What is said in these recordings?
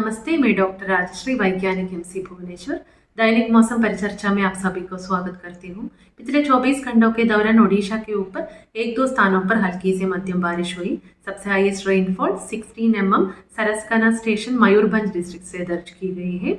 नमस्ते, मैं डॉक्टर राजश्री, वैज्ञानिक एमसी भुवनेश्वर। दैनिक मौसम परिचर्चा में आप सभी को स्वागत करती हूँ। पिछले 24 घंटों के दौरान ओडिशा के ऊपर एक दो स्थानों पर हल्की से मध्यम बारिश हुई। सबसे highest rainfall 16 mm Saraskana station Mayurbhanj district से दर्ज की गई है।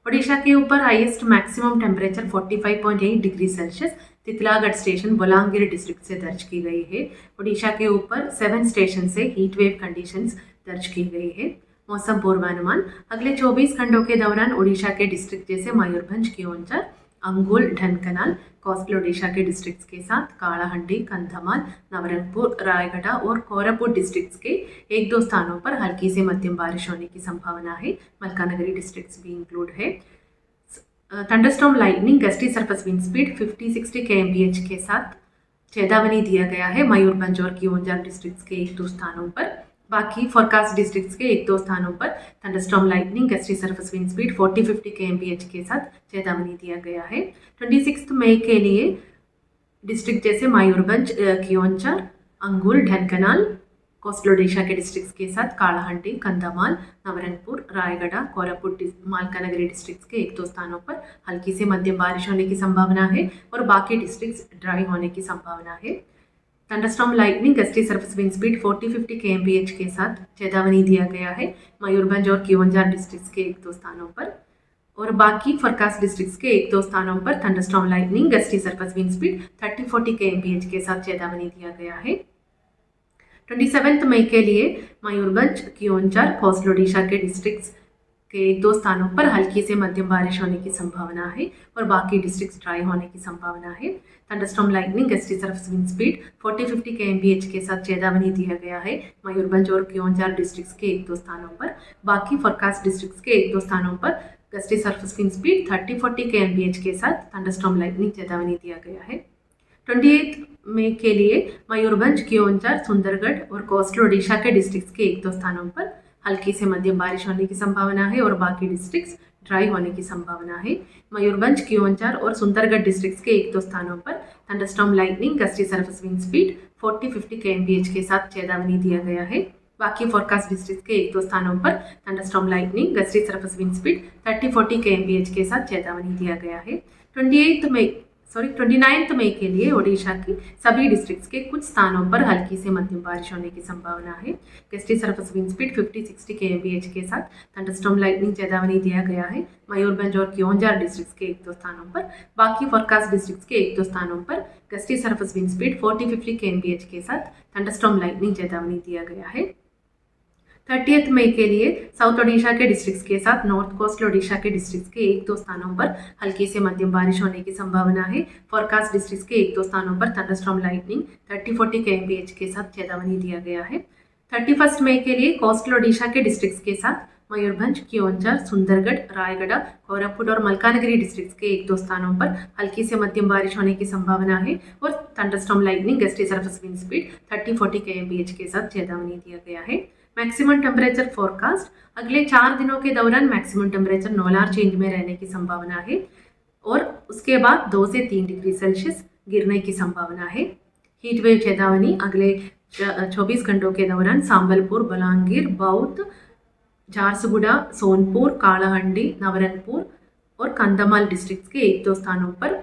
ओडिशा के ऊपर highest maximum temperature 45.8 degree Celsius Titlagarh station Bolangir district से दर्ज की गई है। ओडिशा के ऊपर 7 स्टेशन से हीट वेव कंडीशंस दर्ज की गई है। मौसम पूर्वानुमान, अगले 24 घंटों के दौरान ओडिशा के डिस्ट्रिक्ट जैसे मयूरभंज, कियोंझर, अंगुल, ढनकनाल, कोस्टल ओडिशा के डिस्ट्रिक्ट्स के साथ कालाहंडी, कंधमाल, नवरंगपुर, रायगढ़ और कोरापुट डिस्ट्रिक्ट्स के एक दो स्थानों पर हल्की से मध्यम बारिश होने की संभावना है। मलकानगिरी डिस्ट्रिक्ट्स भी इंक्लूड है। Thunderstorm lightning, gusty surface wind speed 50-60 kmph के साथ चेतावनी दिया गया है मयूरभंज और कियोंझर डिस्ट्रिक्ट्स के एक दो स्थानों पर। बाकी फोरकास्ट डिस्ट्रिक्ट्स के एक दो स्थानों पर thunderstorm lightning, gusty surface wind speed 40-50 kmph के साथ चेतावनी दिया गया है। 26 मई के लिए डिस्ट्रिक्ट जैसे मयूरभंज, कियोंझर, अंगुल, ढनकनाल, कोस्टल ओडिशा के डिस्ट्रिक्ट्स के साथ कालाहंडी, कंधमाल, नवरंगपुर, रायगढ़, कोरापुट, मालकानगिरी डिस्ट्रिक्ट्स के एक दो स्थानों पर हल्की से मध्यम बारिश होने की संभावना है और बाकी डिस्ट्रिक्ट्स ड्राई होने की संभावना है। Thunderstorm lightning, gusty surface wind speed 40-50 kmph के साथ चेतावनी दिया गया है मयूरभंज और कियोंझर डिस्ट्रिक्ट्स के एक दो स्थानों पर और बाकी फोरकास्ट डिस्ट्रिक्ट्स के एक दो स्थानों पर thunderstorm lightning, gusty surface wind speed 30-40 kmph के साथ चेतावनी दिया गया है। 27 मई के लिए मयूरभंज, कियोंझर, कोस्टल ओडिशा के डिस्ट्रिक्ट्स के एक दो स्थानों पर हल्की से मध्यम बारिश होने की संभावना है और बाकी डिस्ट्रिक्ट्स ड्राई होने की संभावना है। Thunderstorm lightning, gusty surface wind speed 40-50 kmph के साथ चेतावनी दिया गया है मयूरभंज और कियोंझर डिस्ट्रिक्ट्स के एक दो स्थानों पर। बाकी फोरकास्ट डिस्ट्रिक्ट्स के एक दो स्थानों पर gusty surface wind speed 30-40 kmph के साथ थंडरस्टॉर्म लाइटनिंग चेतावनी दिया गया है। 28 मई के लिए मयूरभंज, कियोंझर, सुंदरगढ़ और कोस्टल ओडिशा के डिस्ट्रिक्ट्स के एक दो स्थानों पर हल्की से मध्यम बारिश होने की संभावना है और बाकी डिस्ट्रिक्ट्स ड्राई होने की संभावना है। मयूरभंज, कियोंझर और सुंदरगढ़ डिस्ट्रिक्ट्स के एक दो स्थानों पर thunderstorm lightning, gusty surface wind speed 40-50 kmph के साथ चेतावनी दिया गया है। बाकी फोरकास्ट डिस्ट्रिक्ट्स के एक दो स्थानों पर thunderstorm lightning, gusty surface wind speed 30-40 kmph के साथ चेतावनी दिया गया है। 29 मई के लिए ओडिशा की सभी डिस्ट्रिक्ट्स के कुछ स्थानों पर हल्की से मध्यम बारिश होने की संभावना है। Gusty surface wind speed 50-60 kmph के साथ थंडरस्टॉर्म लाइटनिंग चेतावनी दिया गया है मयूरभंज और कियोंझर डिस्ट्रिक्ट्स के एक दो स्थानों पर। बाकी फोरकास्ट डिस्ट्रिक्ट्स के एक दो स्थानों पर gusty surface wind speed 40-50 kmph के साथ थंडरस्टॉर्म लाइटनिंग चेतावनी दिया गया है। 30 मई के लिए साउथ ओडिशा के डिस्ट्रिक्ट्स के साथ नॉर्थ कोस्टल ओडिशा के डिस्ट्रिक्ट्स के एक दो स्थानों पर हल्की से मध्यम बारिश होने की संभावना है। फोरकास्ट डिस्ट्रिक्ट्स के एक दो स्थानों पर थंडरस्टॉर्म लाइटनिंग 30-40 kmph के साथ चेतावनी दिया गया है। 31 मई के लिए कोस्टल ओडिशा के डिस्ट्रिक्ट्स के साथ मयूरभंज, कियोंझर, सुंदरगढ़, रायगढ़, कोरापुट और मलकानगिरी डिस्ट्रिक्ट्स के एक दो स्थानों पर हल्की से मध्यम बारिश होने की संभावना है और thunderstorm lightning, gusty surface wind speed 30-40 kmph के साथ चेतावनी दिया गया है। मैक्सिमम टेम्परेचर फोरकास्ट, अगले 4 दिनों के दौरान मैक्सिमम टेम्परेचर नोलार चेंज में रहने की संभावना है और उसके बाद 2 से 3 डिग्री सेल्सियस गिरने की संभावना है। हीट वेव चेतावनी, अगले 24 घंटों के दौरान संबलपुर, बलांगीर, बौद्ध, झारसुगुड़ा, सोनपुर, कालाहंडी, नवरंगपुर और कंधमाल डिस्ट्रिक्ट्स के एक दो स्थानों पर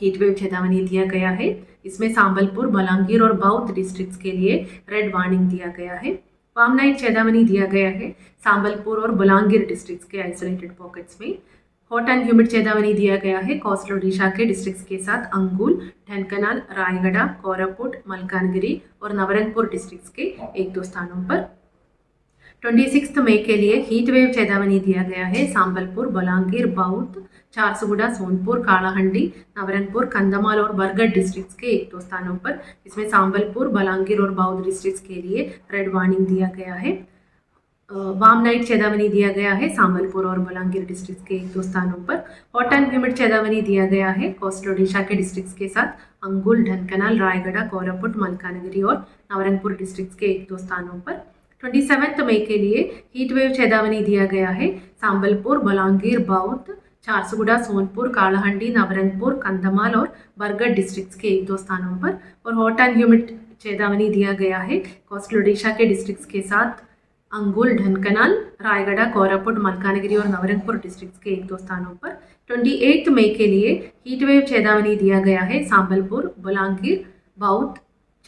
हीट वेव चेतावनी दिया गया है। इसमें संबलपुर, बलांगीर और बौद्ध डिस्ट्रिक्ट्स के लिए रेड वार्निंग दिया गया है। वार्म नाइट चेतावनी दिया गया है संबलपुर और बलांगीर डिस्ट्रिक्ट्स के आइसोलेटेड पॉकेट्स में। हॉट एंड ह्यूमिड चेतावनी दिया गया है कोस्टल ओडिशा के डिस्ट्रिक्ट्स के साथ अंगुल, ढनकनाल, रायगढ़, कोरापुट, मलकानगिरी और नवरंगपुर डिस्ट्रिक्ट्स के एक दो स्थानों पर। 26 मई के लिए हीट वेव चेतावनी दिया गया है संबलपुर, बलांगीर, बौद्ध, झारसुगुड़ा, सोनपुर, कालाहंडी, नवरंगपुर, कंधमाल और बरगढ़ डिस्ट्रिक्ट्स के एक दो स्थानों पर। इसमें संबलपुर, बलांगीर और बौद्ध डिस्ट्रिक्ट्स के लिए रेड वार्निंग दिया गया है। वार्म नाइट चेतावनी दिया गया है संबलपुर और बलांगीर डिस्ट्रिक्ट्स के एक दो स्थानों पर। हॉट एंड ह्यूमिड चेतावनी दिया गया है कोस्टल ओडिशा के डिस्ट्रिक्ट्स के साथ अंगुल, ढनकनाल, रायगढ़, कोरापुट, मलकानगिरी और नवरंगपुर डिस्ट्रिक्ट्स के एक दो स्थानों पर। 27 मई के लिए हीट वेव चेतावनी दिया गया है संबलपुर, बलांगीर, बौद्ध, झारसुगुड़ा, सोनपुर, कालाहंडी, नवरंगपुर, कंधमाल और बरगढ़ डिस्ट्रिक्ट्स के एक दो स्थानों पर और हॉट एंड ह्यूमिड चेतावनी दिया गया है कोस्टल ओडिशा के डिस्ट्रिक्ट्स के साथ अंगुल, ढनकनाल, रायगढ़, कोरापुट, मलकानगिरी और नवरंगपुर डिस्ट्रिक्ट्स के एक दो स्थानों पर 28 मई के लिए हीट वेव चेतावनी दिया गया है। सांबलपुर, बलांगीर, बाउथ,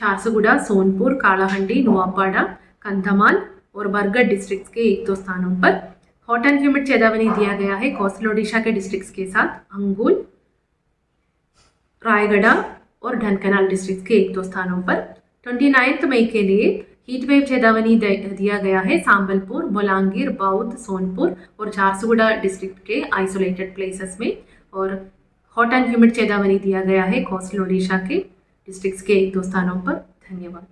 झारसुगुड़ा, सोनपुर, कालाहंडी, नुआपाड़ा, कंधमाल और बरगढ़ डिस्ट्रिक्ट्स के एक दो स्थानों पर हॉट एंड ह्यूमिड चेतावनी दिया गया है। कोस्टल ओडिशा के डिस्ट्रिक्ट्स के साथ अंगुल, रायगढ़ और ढनकनाल डिस्ट्रिक्ट के एक दो स्थानों पर 29 मई के लिए हीट वेव चेतावनी दिया गया है। सांबलपुर, बोलांगीर, बौद्ध, सोनपुर और झारसुगुड़ा डिस्ट्रिक्ट के आइसोलेटेड प्लेसेस में, और हॉट एंड ह्यूमिड चेतावनी दिया गया है कोस्टल ओडिशा के डिस्ट्रिक्ट्स के एक दो स्थानों पर। धन्यवाद।